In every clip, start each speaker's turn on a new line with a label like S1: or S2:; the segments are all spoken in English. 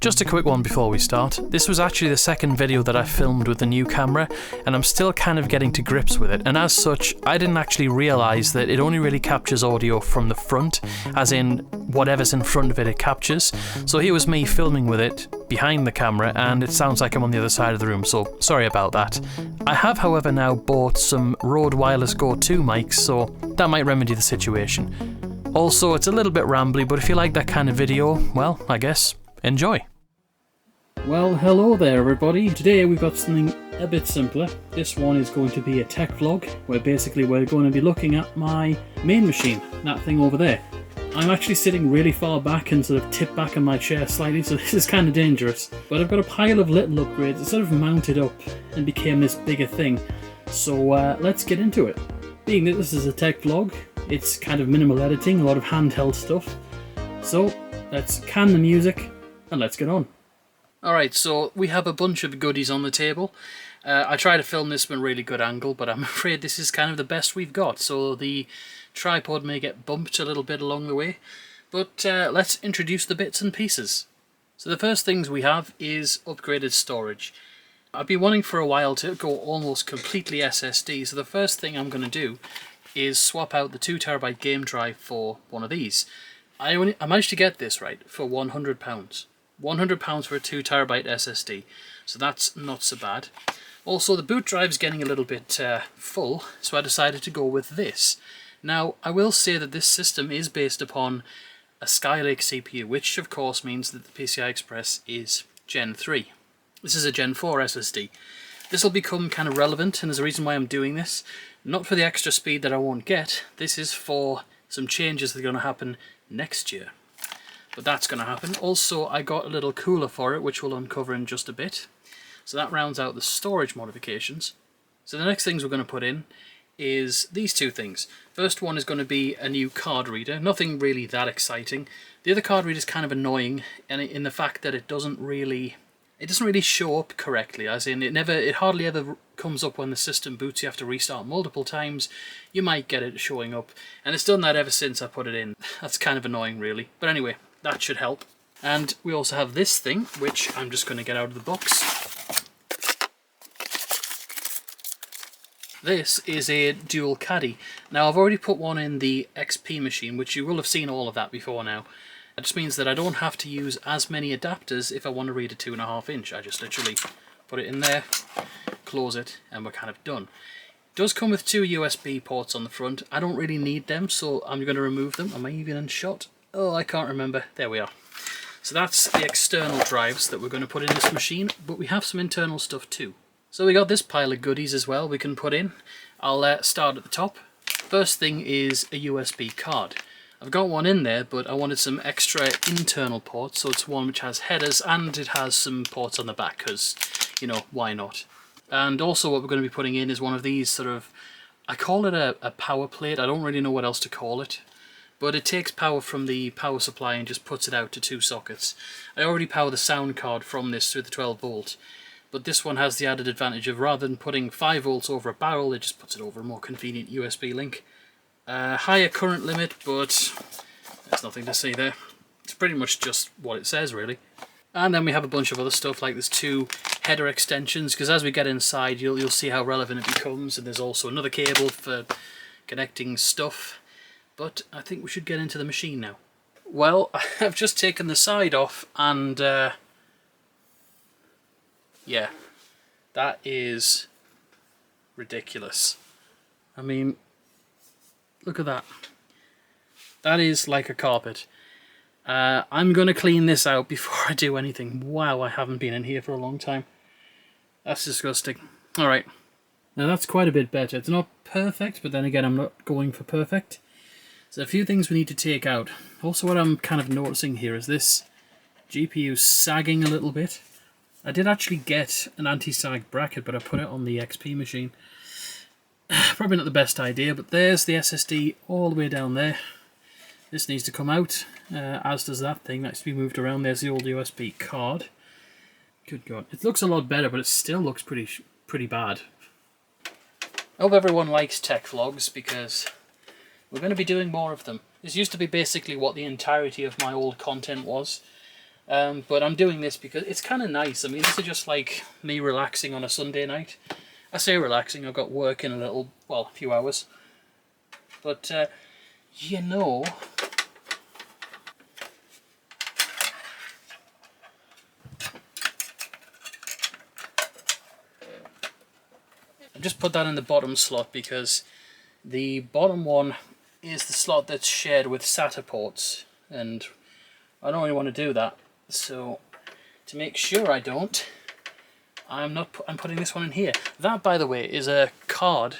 S1: Just a quick one before we start. This was actually the second video that I filmed with the new camera, and I'm still kind of getting to grips with it, and as such, I didn't actually realise that it only really captures audio from the front, as in whatever's in front of it, it captures. So here was me filming with it behind the camera, and it sounds like I'm on the other side of the room, so sorry about that. I have, however, now bought some Rode Wireless Go 2 mics, so that might remedy the situation. Also, it's a little bit rambly, but if you like that kind of video, well, I guess, enjoy. Well, hello there everybody. Today we've got something a bit simpler. This one is going to be a tech vlog, where basically we're going to be looking at my main machine, that thing over there. I'm actually sitting really far back and sort of tipped back in my chair slightly, so this is kind of dangerous. But I've got a pile of little upgrades that sort of mounted up and became this bigger thing. So let's get into it. Being that this is a tech vlog, it's kind of minimal editing, a lot of handheld stuff. So let's can the music and let's get on. Alright, so we have a bunch of goodies on the table. I tried to film this from a really good angle, but I'm afraid this is kind of the best we've got, so the tripod may get bumped a little bit along the way. But let's introduce the bits and pieces. So the first things we have is upgraded storage. I've been wanting for a while to go almost completely SSD, so the first thing I'm going to do is swap out the 2TB game drive for one of these. I managed to get this right for £100. £100 for a 2TB SSD, so that's not so bad. Also, the boot drive's getting a little bit full, so I decided to go with this. Now, I will say that this system is based upon a Skylake CPU, which of course means that the PCI Express is Gen 3. This is a Gen 4 SSD. This will become kind of relevant, and there's a reason why I'm doing this. Not for the extra speed that I won't get, this is for some changes that are going to happen next year. But that's going to happen. Also, I got a little cooler for it, which we'll uncover in just a bit. So that rounds out the storage modifications. So the next things we're going to put in is these two things. First one is going to be a new card reader. Nothing really that exciting. The other card reader is kind of annoying, and in the fact that it doesn't really show up correctly. As in, it hardly ever comes up when the system boots. You have to restart multiple times. You might get it showing up, and it's done that ever since I put it in. That's kind of annoying, really. But anyway, that should help. And we also have this thing, which I'm just going to get out of the box. This is a dual caddy. Now, I've already put one in the XP machine, which you will have seen all of that before now. It just means that I don't have to use as many adapters if I want to read a 2.5 inch. I just literally put it in there, close it, and we're kind of done. It does come with two USB ports on the front. I don't really need them, so I'm going to remove them. Am I even in shot? Oh, I can't remember. There we are. So that's the external drives that we're going to put in this machine, but we have some internal stuff too. So we got this pile of goodies as well we can put in. I'll start at the top. First thing is a USB card. I've got one in there, but I wanted some extra internal ports, so it's one which has headers and it has some ports on the back, because, you know, why not? And also what we're going to be putting in is one of these sort of, I call it a power plate. I don't really know what else to call it. But it takes power from the power supply and just puts it out to two sockets. I already power the sound card from this through the 12 volt, but this one has the added advantage of rather than putting 5 volts over a barrel, it just puts it over a more convenient USB link. Higher current limit, but there's nothing to see there. It's pretty much just what it says, really. And then we have a bunch of other stuff, like there's two header extensions, because as we get inside you'll see how relevant it becomes, and there's also another cable for connecting stuff. But I think we should get into the machine now. Well, I've just taken the side off, and yeah, that is ridiculous. I mean, look at that. That is like a carpet. I'm going to clean this out before I do anything. Wow, I haven't been in here for a long time. That's disgusting. Alright, now that's quite a bit better. It's not perfect, but then again, I'm not going for perfect. So a few things we need to take out. Also, what I'm kind of noticing here is this GPU sagging a little bit. I did actually get an anti-sag bracket, but I put it on the XP machine. Probably not the best idea, but there's the SSD all the way down there. This needs to come out, as does that thing. That needs to be moved around. There's the old USB card. Good God. It looks a lot better, but it still looks pretty bad. I hope everyone likes tech vlogs, because we're going to be doing more of them. This used to be basically what the entirety of my old content was. But I'm doing this because it's kind of nice. I mean, this is just like me relaxing on a Sunday night. I say relaxing, I've got work in a few hours. But, you know... I've just put that in the bottom slot because the bottom one is the slot that's shared with SATA ports, and I don't really want to do that. So to make sure I don't, I'm putting this one in here. That, by the way, is a card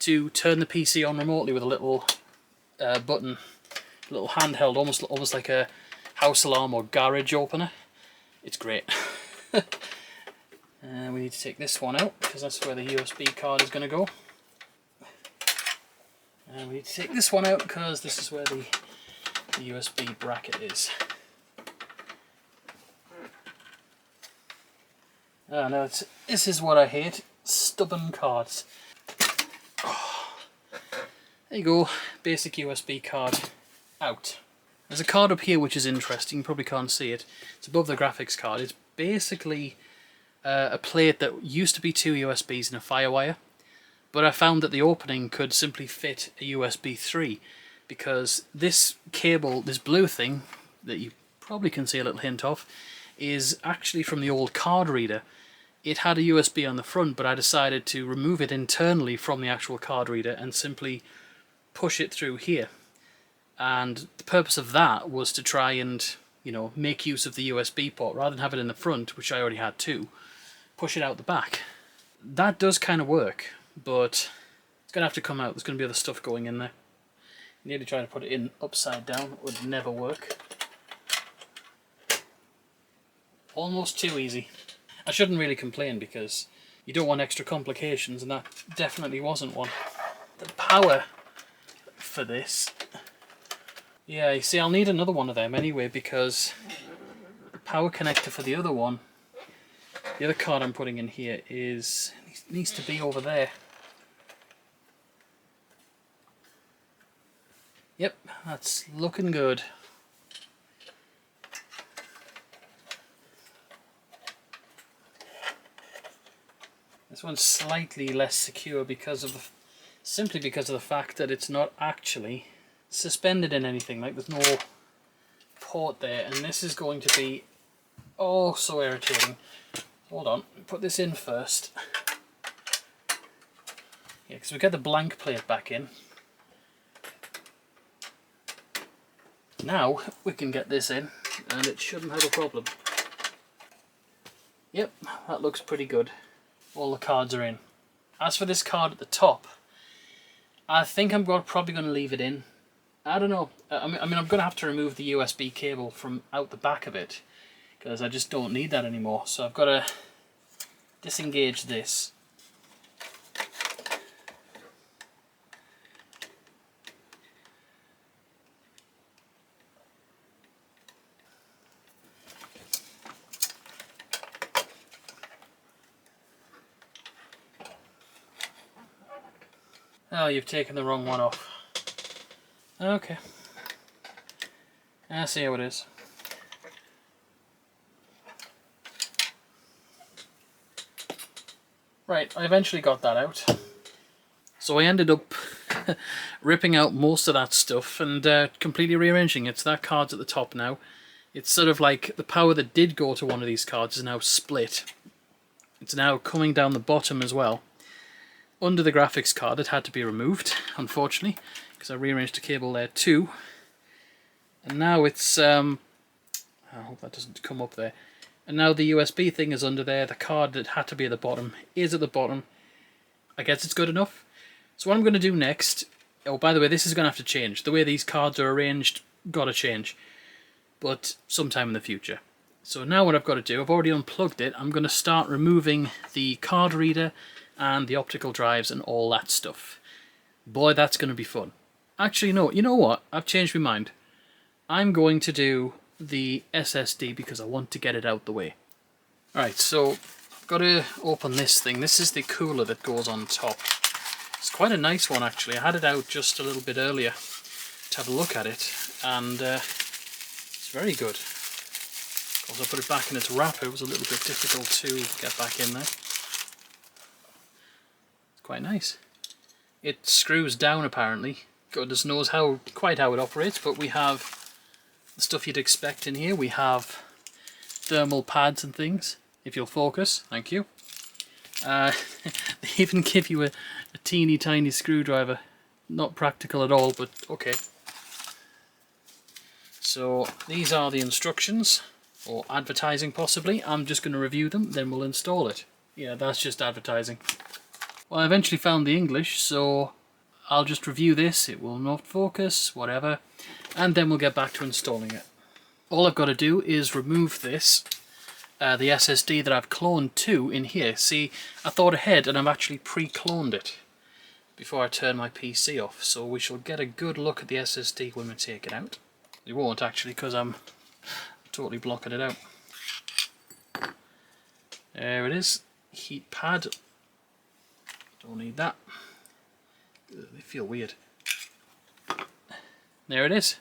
S1: to turn the PC on remotely with a little button, a little handheld, almost like a house alarm or garage opener. It's great. We need to take this one out because that's where the USB card is going to go. And we need to take this one out because this is where the USB bracket is. Oh no, this is what I hate. Stubborn cards. Oh, there you go, basic USB card out. There's a card up here which is interesting, you probably can't see it. It's above the graphics card. It's basically a plate that used to be 2 USBs and a firewire, but I found that the opening could simply fit a USB 3 because this cable, this blue thing that you probably can see a little hint of, is actually from the old card reader. It had a USB on the front, but I decided to remove it internally from the actual card reader and simply push it through here. And the purpose of that was to try and, you know, make use of the USB port rather than have it in the front, which I already had too. Push it out the back. That does kind of work, but it's going to have to come out. There's going to be other stuff going in there. Nearly trying to put it in upside down. It would never work. Almost too easy. I shouldn't really complain because you don't want extra complications, and that definitely wasn't one. The power for this... Yeah, you see, I'll need another one of them anyway because the power connector for the other one, the other card I'm putting in here, needs to be over there. Yep, that's looking good. This one's slightly less secure simply because of the fact that it's not actually suspended in anything. Like, there's no port there, and this is going to be oh so irritating. Hold on, put this in first. Yeah, because we get the blank plate back in. Now we can get this in, and it shouldn't have a problem. Yep, that looks pretty good. All the cards are in. As for this card at the top, I think I'm probably going to leave it in. I don't know. I mean, I'm going to have to remove the USB cable from out the back of it because I just don't need that anymore. So I've got to disengage this. Oh, you've taken the wrong one off. Okay. I see how it is. Right, I eventually got that out. So I ended up ripping out most of that stuff and completely rearranging it. So that card's at the top now. It's sort of like the power that did go to one of these cards is now split. It's now coming down the bottom as well. Under the graphics card, it had to be removed, unfortunately, because I rearranged the cable there too. And now it's, I hope that doesn't come up there. And now the USB thing is under there. The card that had to be at the bottom is at the bottom. I guess it's good enough. So what I'm going to do next, oh, by the way, this is going to have to change. The way these cards are arranged, gotta change. But sometime in the future. So now what I've got to do, I've already unplugged it. I'm going to start removing the card reader and the optical drives and all that stuff. Boy, that's going to be fun. Actually, no, you know what? I've changed my mind. I'm going to do the SSD because I want to get it out the way. Alright, so I've got to open this thing. This is the cooler that goes on top. It's quite a nice one, actually. I had it out just a little bit earlier to have a look at it, and it's very good. As I put it back in its wrapper, it was a little bit difficult to get back in there. It's quite nice. It screws down apparently. Goodness knows quite how it operates, but we have the stuff you'd expect in here. We have thermal pads and things. If you'll focus, thank you. They even give you a teeny tiny screwdriver. Not practical at all, but okay. So these are the instructions, or advertising possibly. I'm just going to review them, then we'll install it. Yeah, that's just advertising. Well, I eventually found the English, so I'll just review this. It will not focus, whatever, and then we'll get back to installing it. All I've got to do is remove this, the SSD that I've cloned to in here. See, I thought ahead and I've actually pre-cloned it before I turn my PC off, so we shall get a good look at the SSD when we take it out. We won't actually, because I'm totally blocking it out. There it is, heat pad. Don't need that. They feel weird. There it is.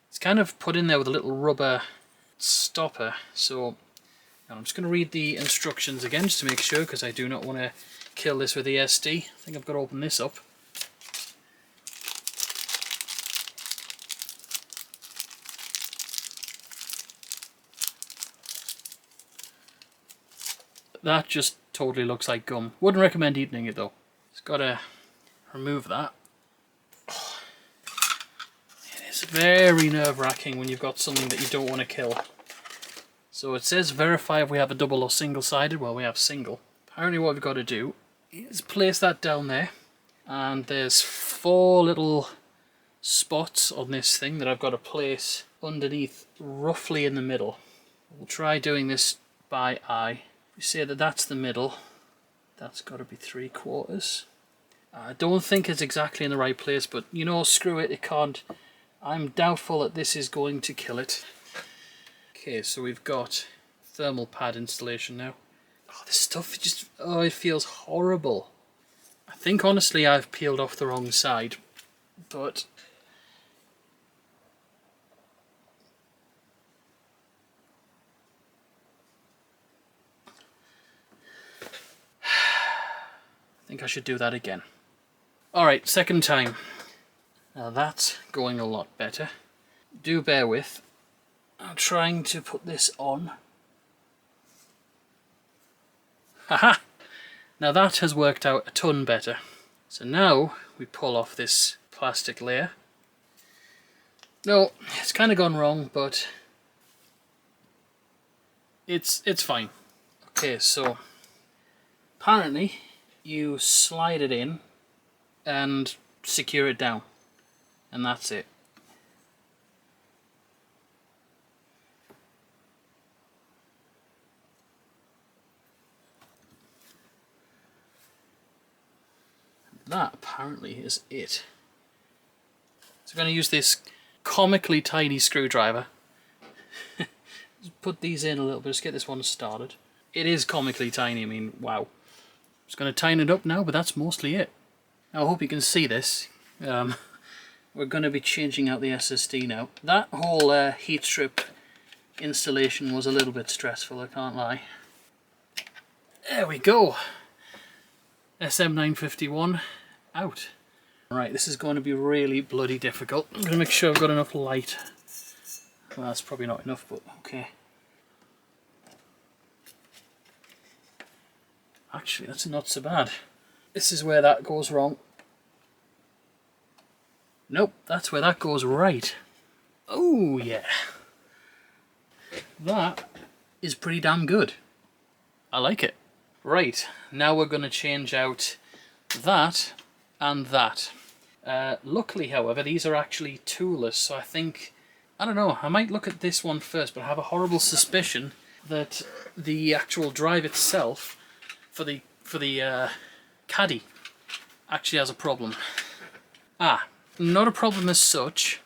S1: It's kind of put in there with a little rubber stopper, so I'm just going to read the instructions again just to make sure, because I do not want to kill this with the SD. I think I've got to open this up. That just totally looks like gum. Wouldn't recommend eating it though. Just gotta remove that. It is very nerve-wracking when you've got something that you don't want to kill. So it says verify if we have a double or single-sided. Well, we have single. Apparently what we've got to do is place that down there, and there's 4 little spots on this thing that I've got to place underneath, roughly in the middle. We'll try doing this by eye. We say that that's the middle. That's got to be 3/4. I don't think it's exactly in the right place, but you know, screw it, it can't. I'm doubtful that this is going to kill it. Okay, so we've got thermal pad installation now. Oh, this stuff just, oh, it feels horrible. I think honestly I've peeled off the wrong side, but I think I should do that again. Alright, second time. Now that's going a lot better. Do bear with. I'm trying to put this on. Haha! Now that has worked out a ton better. So now we pull off this plastic layer. No, it's kind of gone wrong, but it's fine. Okay, so apparently you slide it in and secure it down, and that's it. That apparently is it. So I'm going to use this comically tiny screwdriver. Just put these in a little bit, just get this one started. It is comically tiny, I mean, wow. Just going to tighten it up now, but that's mostly it. Now I hope you can see this. We're going to be changing out the SSD now. That whole heat strip installation was a little bit stressful, I can't lie. There we go. SM951 out. Right, this is going to be really bloody difficult. I'm going to make sure I've got enough light. Well, that's probably not enough, but okay. Actually, that's not so bad. This is where that goes wrong. Nope, that's where that goes right. Oh yeah. That is pretty damn good. I like it. Right, now we're going to change out that and that. Luckily, however, these are actually toolless, so I think, I don't know, I might look at this one first, but I have a horrible suspicion that the actual drive itself for the caddy actually has a problem. Not a problem as such,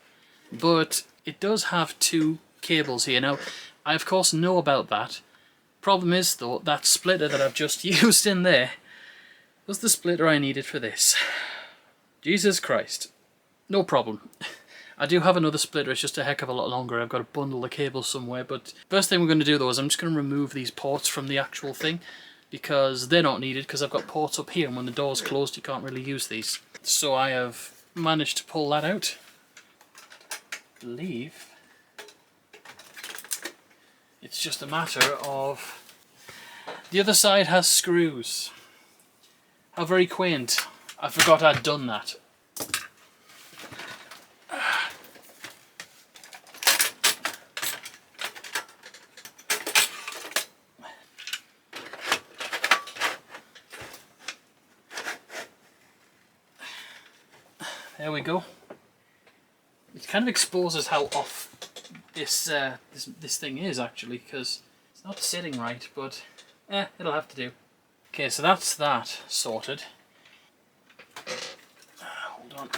S1: but it does have 2 cables here. Now, I of course know about that. Problem is though, that splitter that I've just used in there was the splitter I needed for this. Jesus Christ. No problem. I do have another splitter, it's just a heck of a lot longer. I've got to bundle the cable somewhere, but first thing we're going to do though is I'm just going to remove these ports from the actual thing, because they're not needed, because I've got ports up here, and when the door's closed you can't really use these. So I have managed to pull that out. I believe it's just a matter of... The other side has screws. How very quaint. I forgot I'd done that. There we go. It kind of exposes how off this this thing is actually, because it's not sitting right, but it'll have to do. Okay, so that's that sorted. Hold on.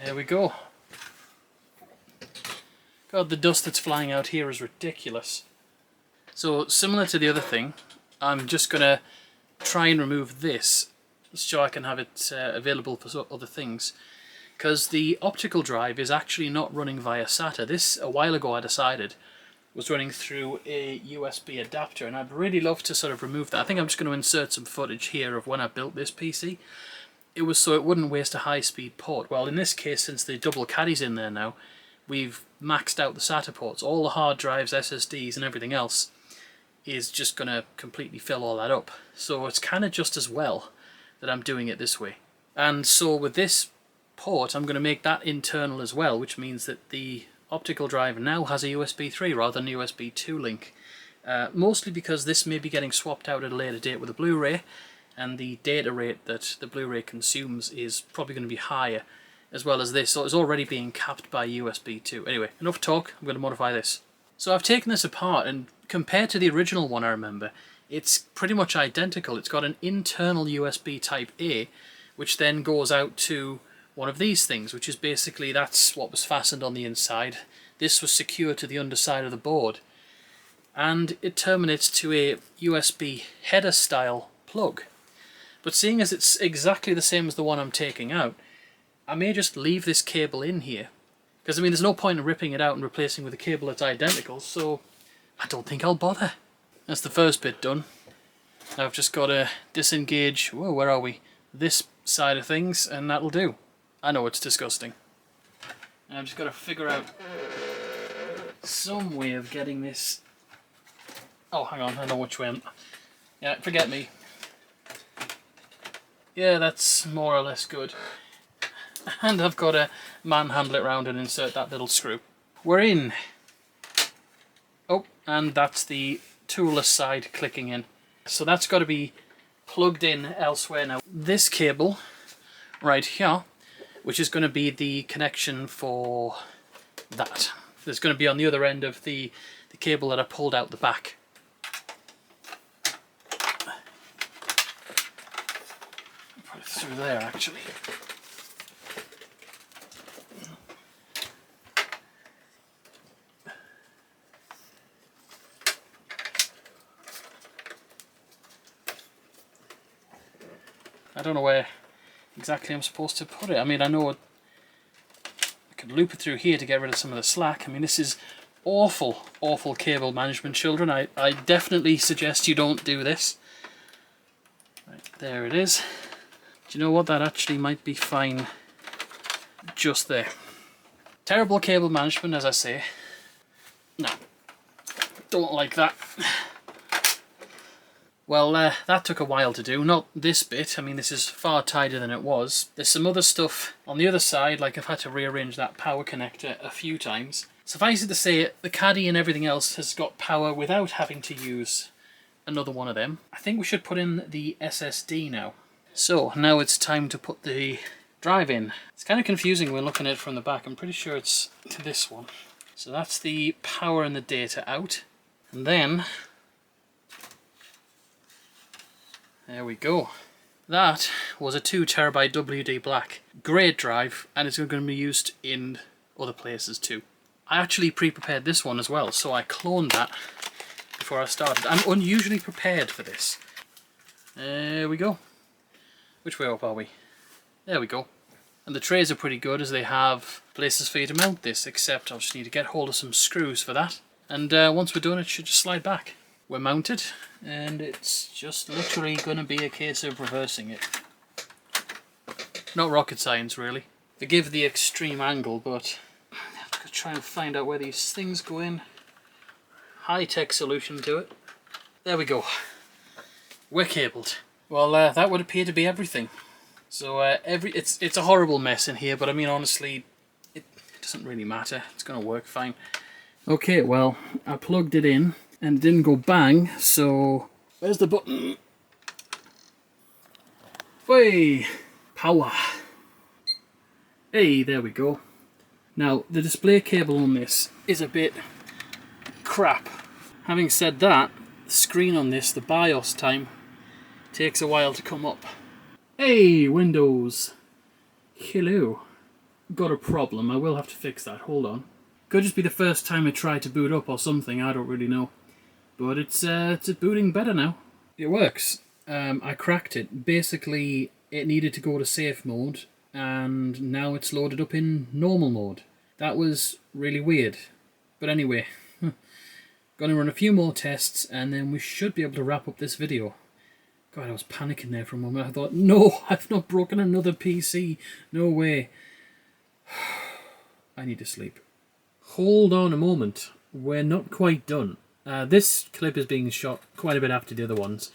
S1: There we go. God, the dust that's flying out here is ridiculous. So, similar to the other thing, I'm just going to try and remove this so I can have it available for other things. Because the optical drive is actually not running via SATA. This, a while ago I decided, was running through a USB adapter, and I'd really love to sort of remove that. I think I'm just going to insert some footage here of when I built this PC. It was so it wouldn't waste a high-speed port. Well, in this case, since the double caddy's in there now, we've maxed out the SATA ports. All the hard drives, SSDs and everything else is just going to completely fill all that up. So it's kind of just as well that I'm doing it this way. And so with this port, I'm going to make that internal as well, which means that the optical drive now has a USB 3 rather than USB 2 link. Mostly because this may be getting swapped out at a later date with a Blu-ray, and the data rate that the Blu-ray consumes is probably going to be higher as well as this, so it's already being capped by USB 2. Anyway, enough talk, I'm going to modify this. So I've taken this apart, and compared to the original one I remember, it's pretty much identical. It's got an internal USB type A, which then goes out to one of these things, which is basically, that's what was fastened on the inside. This was secured to the underside of the board, and it terminates to a USB header style plug. But seeing as it's exactly the same as the one I'm taking out, I may just leave this cable in here, because I mean there's no point in ripping it out and replacing with a cable that's identical, so I don't think I'll bother. That's the first bit done. Now I've just got to disengage, whoa, where are we? This side of things, and that'll do. I know it's disgusting. And I've just got to figure out some way of getting this... Oh, hang on, I know which way Yeah, forget me. Yeah, that's more or less good. And I've got to manhandle it round and insert that little screw. We're in. Oh, and that's the toolless side clicking in. So that's got to be plugged in elsewhere now. This cable right here, which is going to be the connection for that. There's going to be on the other end of the cable that I pulled out the back. Put it through there actually. I don't know where exactly I'm supposed to put it. I mean, I know I could loop it through here to get rid of some of the slack. I mean, this is awful, awful cable management, children. I definitely suggest you don't do this. Right, there it is. Do you know what? That actually might be fine just there. Terrible cable management, as I say. No, don't like that. Well, that took a while to do. Not this bit. I mean, this is far tighter than it was. There's some other stuff on the other side, like I've had to rearrange that power connector a few times. Suffice it to say, the caddy and everything else has got power without having to use another one of them. I think we should put in the SSD now. So, now it's time to put the drive in. It's kind of confusing when looking at it from the back. I'm pretty sure it's to this one. So that's the power and the data out. And then... there we go. That was a 2TB WD black. Great drive, and it's going to be used in other places too. I actually pre-prepared this one as well, so I cloned that before I started. I'm unusually prepared for this. There we go. Which way up are we? There we go. And the trays are pretty good as they have places for you to mount this, except I'll just need to get hold of some screws for that. And once we're done, it should just slide back. We're mounted, and it's just literally going to be a case of reversing it. Not rocket science, really. Forgive the extreme angle, but I have to try and find out where these things go in. High-tech solution to it. There we go. We're cabled. Well, that would appear to be everything. So it's a horrible mess in here, but I mean, honestly, it doesn't really matter. It's going to work fine. Okay, well, I plugged it in and it didn't go bang, so where's the button? Way power. Hey, there we go. Now, the display cable on this is a bit crap. Having said that, the screen on this, the BIOS time, takes a while to come up. Hey, Windows. Hello. Got a problem. I will have to fix that. Hold on. Could just be the first time I try to boot up or something. I don't really know. But it's booting better now. It works. I cracked it. Basically, it needed to go to safe mode, and now it's loaded up in normal mode. That was really weird. But anyway, gonna run a few more tests, and then we should be able to wrap up this video. God, I was panicking there for a moment. I thought, no, I've not broken another PC. No way. I need to sleep. Hold on a moment. We're not quite done. This clip is being shot quite a bit after the other ones.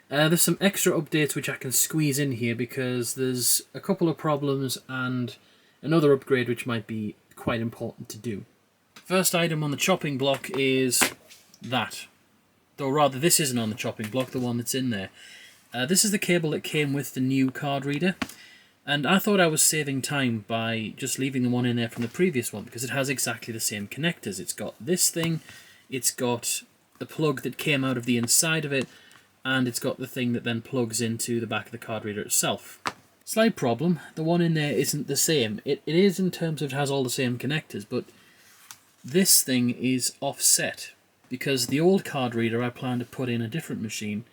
S1: There's some extra updates which I can squeeze in here because there's a couple of problems and another upgrade which might be quite important to do. First item on the chopping block is that. Though rather, this isn't on the chopping block, the one that's in there. This is the cable that came with the new card reader. And I thought I was saving time by just leaving the one in there from the previous one because it has exactly the same connectors. It's got this thing, it's got the plug that came out of the inside of it, and it's got the thing that then plugs into the back of the card reader itself. Slight problem, the one in there isn't the same. It is in terms of it has all the same connectors, but this thing is offset because the old card reader I plan to put in a different machine,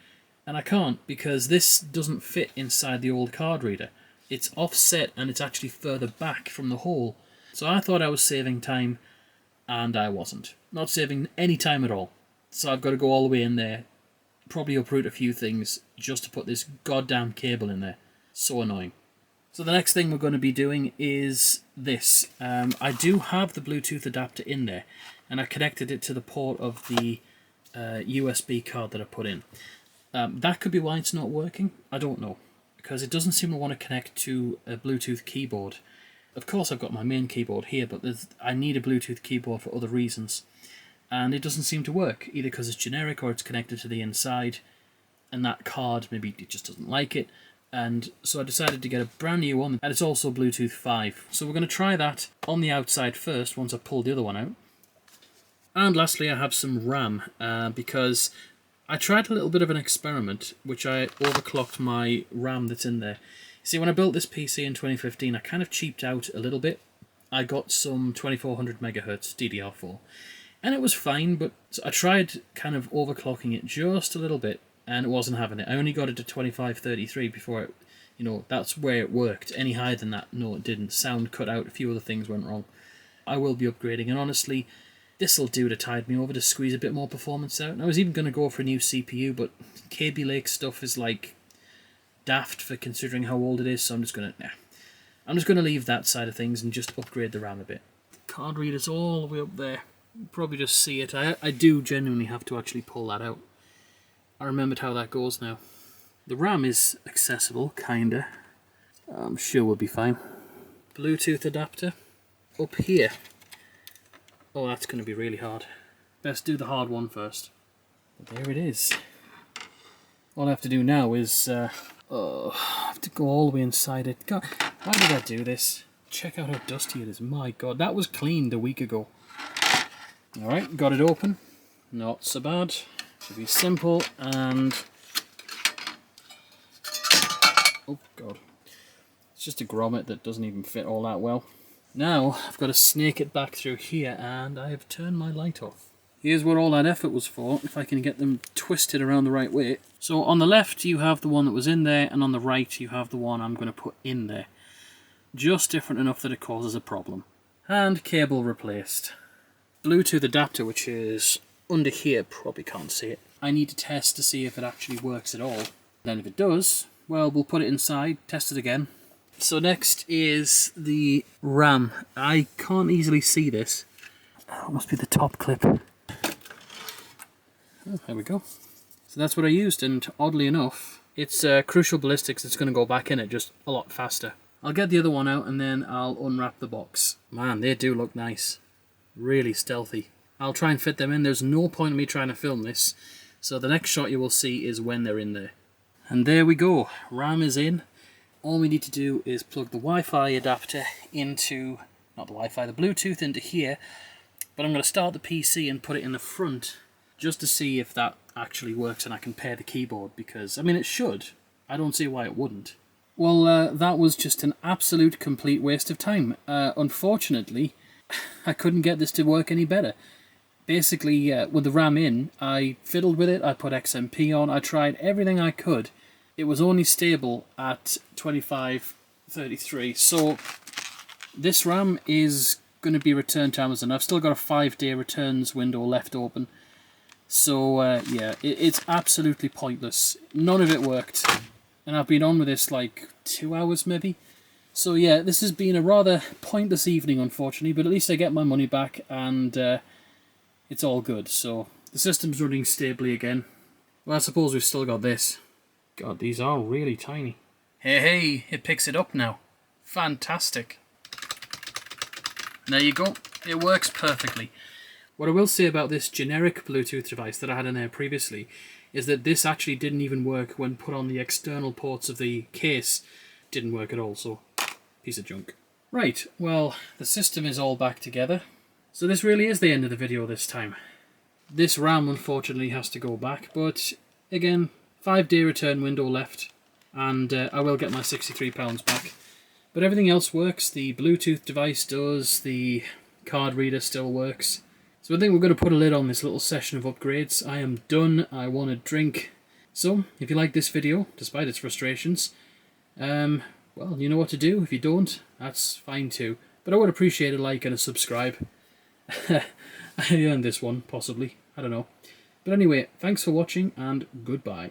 S1: and I can't because this doesn't fit inside the old card reader. It's offset and it's actually further back from the hole. So I thought I was saving time, and I wasn't. Not saving any time at all. So I've got to go all the way in there, probably uproot a few things just to put this goddamn cable in there. So annoying. So the next thing we're going to be doing is this. I do have the Bluetooth adapter in there, and I connected it to the port of the USB card that I put in. That could be why it's not working. I don't know. Because it doesn't seem to want to connect to a Bluetooth keyboard. Of course I've got my main keyboard here, but I need a Bluetooth keyboard for other reasons. And it doesn't seem to work, either because it's generic or it's connected to the inside, and that card, maybe it just doesn't like it. And so I decided to get a brand new one, and it's also Bluetooth 5. So we're going to try that on the outside first, once I pull the other one out. And lastly, I have some RAM, because I tried a little bit of an experiment, which I overclocked my RAM that's in there. See, when I built this PC in 2015, I kind of cheaped out a little bit. I got some 2400 megahertz DDR4, and it was fine, but I tried kind of overclocking it just a little bit, and it wasn't having it. I only got it to 2533 before it, that's where it worked. Any higher than that, no, it didn't. Sound cut out, a few other things went wrong. I will be upgrading, and honestly, this'll do to tide me over to squeeze a bit more performance out. And I was even going to go for a new CPU, but KB Lake stuff is like daft for considering how old it is, so I'm just going to leave that side of things and just upgrade the RAM a bit. The card reader's all the way up there. You probably just see it. I do genuinely have to actually pull that out. I remembered how that goes now. The RAM is accessible, kinda. I'm sure we'll be fine. Bluetooth adapter up here. Oh, that's going to be really hard. Best do the hard one first. But there it is. All I have to do now is, I have to go all the way inside it. God, why did I do this? Check out how dusty it is. My God, that was cleaned a week ago. Alright, got it open. Not so bad. Should be simple and... Oh, God. It's just a grommet that doesn't even fit all that well. Now, I've got to snake it back through here, and I have turned my light off. here's what all that effort was for, if I can get them twisted around the right way. So on the left you have the one that was in there, and on the right you have the one I'm going to put in there. Just different enough that it causes a problem. And cable replaced. Bluetooth adapter, which is under here, probably can't see it. I need to test to see if it actually works at all. Then if it does, well, we'll put it inside, test it again. So next is the RAM. I can't easily see this. Oh, it must be the top clip. Oh, there we go. So that's what I used, and oddly enough, it's Crucial Ballistics. It's going to go back in it just a lot faster. I'll get the other one out and then I'll unwrap the box. Man, they do look nice. Really stealthy. I'll try and fit them in. There's no point in me trying to film this. So the next shot you will see is when they're in there. And there we go. RAM is in. All we need to do is plug the Wi-Fi adapter into, not the Wi-Fi, the Bluetooth into here. But I'm going to start the PC and put it in the front just to see if that actually works and I can pair the keyboard, because, I mean, it should. I don't see why it wouldn't. Well, that was just an absolute complete waste of time. Unfortunately, I couldn't get this to work any better. Basically, with the RAM in, I fiddled with it, I put XMP on, I tried everything I could. It was only stable at 2533, so this RAM is going to be returned to Amazon. I've still got a 5-day returns window left open. So, yeah, it's absolutely pointless. None of it worked. And I've been on with this like 2 hours maybe. So yeah, this has been a rather pointless evening unfortunately, but at least I get my money back and it's all good. So the system's running stably again. Well, I suppose we've still got this. God, these are really tiny. Hey, it picks it up now. Fantastic. There you go. It works perfectly. What I will say about this generic Bluetooth device that I had in there previously is that this actually didn't even work when put on the external ports of the case. Didn't work at all, so piece of junk. Right, well, the system is all back together. So this really is the end of the video this time. This RAM unfortunately has to go back, but again, 5-day return window left, and I will get my £63 back. But everything else works. The Bluetooth device does, the card reader still works. So I think we're going to put a lid on this little session of upgrades. I am done. I want a drink. So, if you like this video, despite its frustrations, well, you know what to do. If you don't, that's fine too. But I would appreciate a like and a subscribe. I earned this one, possibly. I don't know. But anyway, thanks for watching, and goodbye.